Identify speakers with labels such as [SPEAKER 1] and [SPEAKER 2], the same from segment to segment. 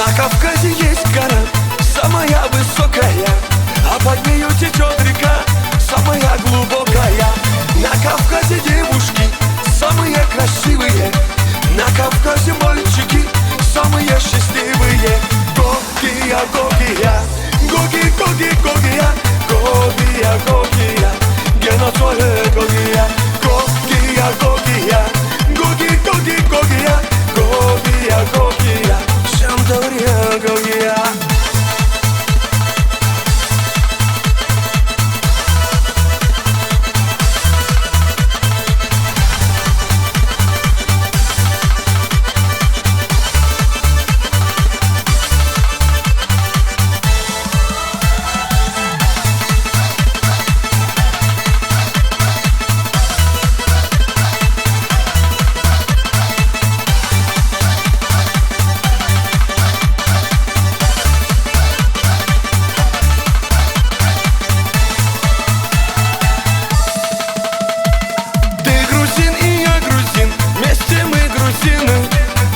[SPEAKER 1] На Кавказе есть гора, самая высокая, а под нею течет река, самая глубокая. На Кавказе девушки самые красивые, на Кавказе мальчики самые счастливые. Гогия, Гогия, Гоги, Гоги, Гогия, Гогия, Гогия, Геноцоле Гогия, Гогия, Гогия, Гоги, Гоги, Гогия, Гогия, Гогия, Шамдория, Гогия.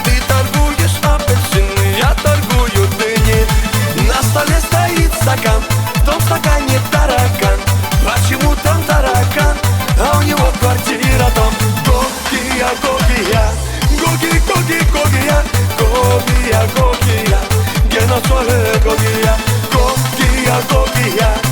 [SPEAKER 1] Ты торгуешь апельсины, я торгую дыни. На столе стоит стакан, в том стакане таракан. Почему там таракан, а у него квартира там? Гогия, Гогия, Гоги, Гоги, Гогия, Гогия, Гогия, Геноцоле Гогия, Гогия, Гогия.